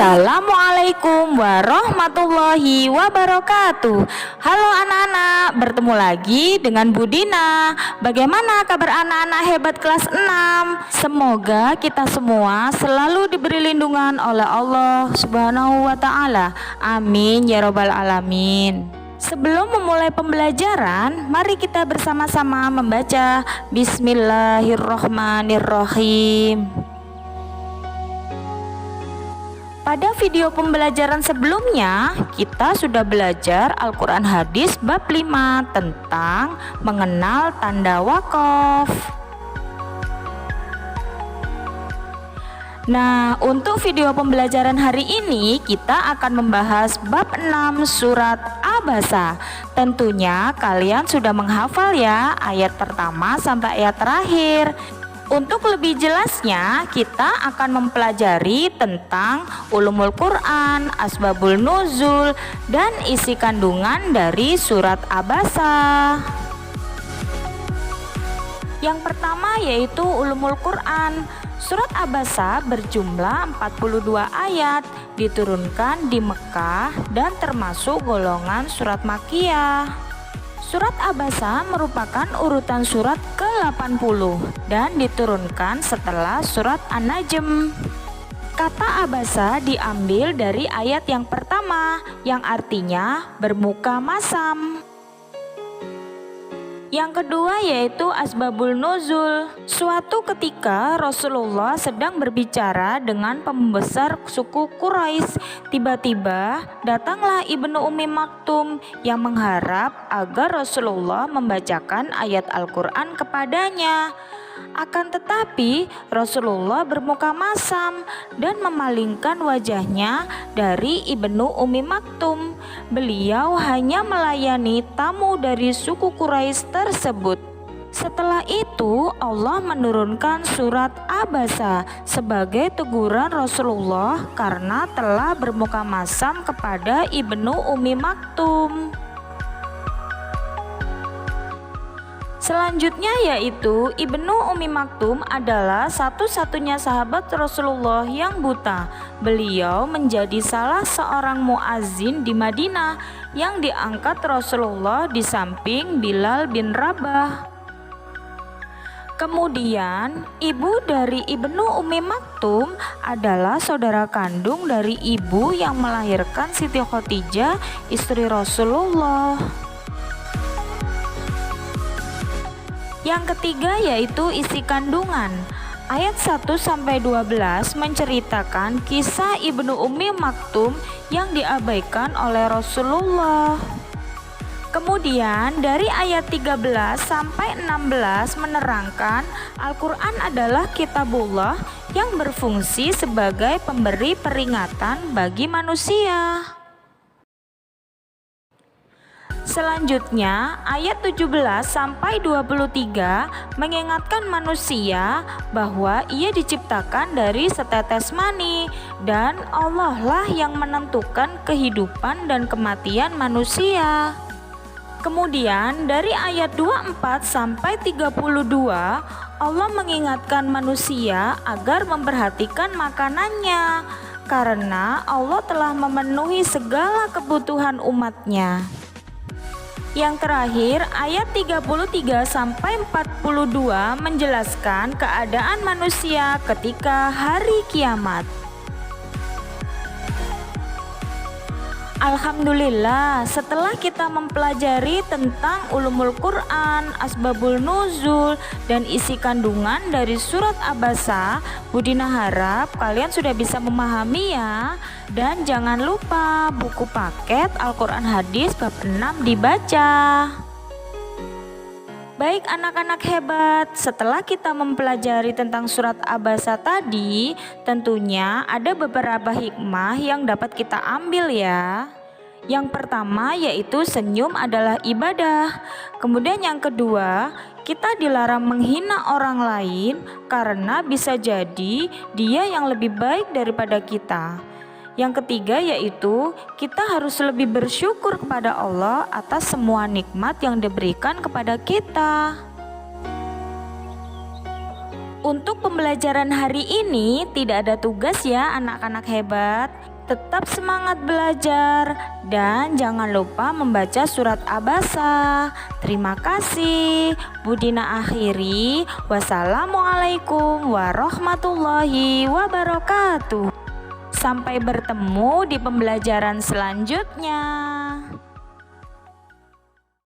Assalamualaikum warahmatullahi wabarakatuh. Halo anak-anak, bertemu lagi dengan Budina. Bagaimana kabar anak-anak hebat kelas 6? Semoga kita semua selalu diberi lindungan oleh Allah Subhanahu wa ta'ala. Amin ya robbal alamin. Sebelum memulai pembelajaran, mari kita bersama-sama membaca Bismillahirrohmanirrohim. Pada video pembelajaran sebelumnya, kita sudah belajar Al-Quran Hadis bab 5 tentang mengenal tanda wakaf. Nah, untuk video pembelajaran hari ini kita akan membahas bab 6 surat Abasa. Tentunya kalian sudah menghafal ya ayat pertama sampai ayat terakhir. Untuk lebih jelasnya, kita akan mempelajari tentang ulumul Quran, asbabul nuzul, dan isi kandungan dari surat Abasa. Yang pertama yaitu ulumul Quran. Surat Abasa berjumlah 42 ayat, diturunkan di Mekah dan termasuk golongan surat Makkiyah. Surat Abasa merupakan urutan surat ke-80 dan diturunkan setelah surat An-Najm. Kata Abasa diambil dari ayat yang pertama yang artinya bermuka masam. Yang kedua yaitu asbabul nuzul. Suatu ketika Rasulullah sedang berbicara dengan pembesar suku Quraisy. Tiba-tiba datanglah Ibnu Ummi Maktum yang mengharap agar Rasulullah membacakan ayat Al-Quran kepadanya. Akan tetapi Rasulullah bermuka masam dan memalingkan wajahnya dari Ibnu Ummi Maktum. Beliau hanya melayani tamu dari suku Quraisy tersebut. Setelah itu Allah menurunkan surat Abasa sebagai teguran Rasulullah karena telah bermuka masam kepada Ibnu Ummi Maktum. Selanjutnya yaitu Ibnu Ummi Maktum adalah satu-satunya sahabat Rasulullah yang buta. Beliau menjadi salah seorang muazzin di Madinah yang diangkat Rasulullah di samping Bilal bin Rabah. Kemudian ibu dari Ibnu Ummi Maktum adalah saudara kandung dari ibu yang melahirkan Siti Khadijah, istri Rasulullah. Yang ketiga yaitu isi kandungan. Ayat 1-12 menceritakan kisah Ibnu Ummi Maktum yang diabaikan oleh Rasulullah. Kemudian dari ayat 13-16 menerangkan Al-Quran adalah kitabullah yang berfungsi sebagai pemberi peringatan bagi manusia. Selanjutnya ayat 17-23 mengingatkan manusia bahwa ia diciptakan dari setetes mani dan Allah lah yang menentukan kehidupan dan kematian manusia. Kemudian dari ayat 24-32 Allah mengingatkan manusia agar memperhatikan makanannya karena Allah telah memenuhi segala kebutuhan umatnya. Yang terakhir, ayat 33-42 menjelaskan keadaan manusia ketika hari kiamat. Alhamdulillah, setelah kita mempelajari tentang ulumul Quran, asbabul nuzul, dan isi kandungan dari surat Abasa, Budina harap kalian sudah bisa memahami ya. Dan jangan lupa buku paket Al-Quran Hadis bab 6 dibaca. Baik anak-anak hebat, setelah kita mempelajari tentang surat Abasa tadi, tentunya ada beberapa hikmah yang dapat kita ambil ya. Yang pertama yaitu senyum adalah ibadah. Kemudian yang kedua, kita dilarang menghina orang lain karena bisa jadi dia yang lebih baik daripada kita. Yang ketiga yaitu kita harus lebih bersyukur kepada Allah atas semua nikmat yang diberikan kepada kita. Untuk pembelajaran hari ini tidak ada tugas ya anak-anak hebat. Tetap semangat belajar dan jangan lupa membaca surat Abasa. Terima kasih. Budina akhiri. Wassalamualaikum warahmatullahi wabarakatuh. Sampai bertemu di pembelajaran selanjutnya.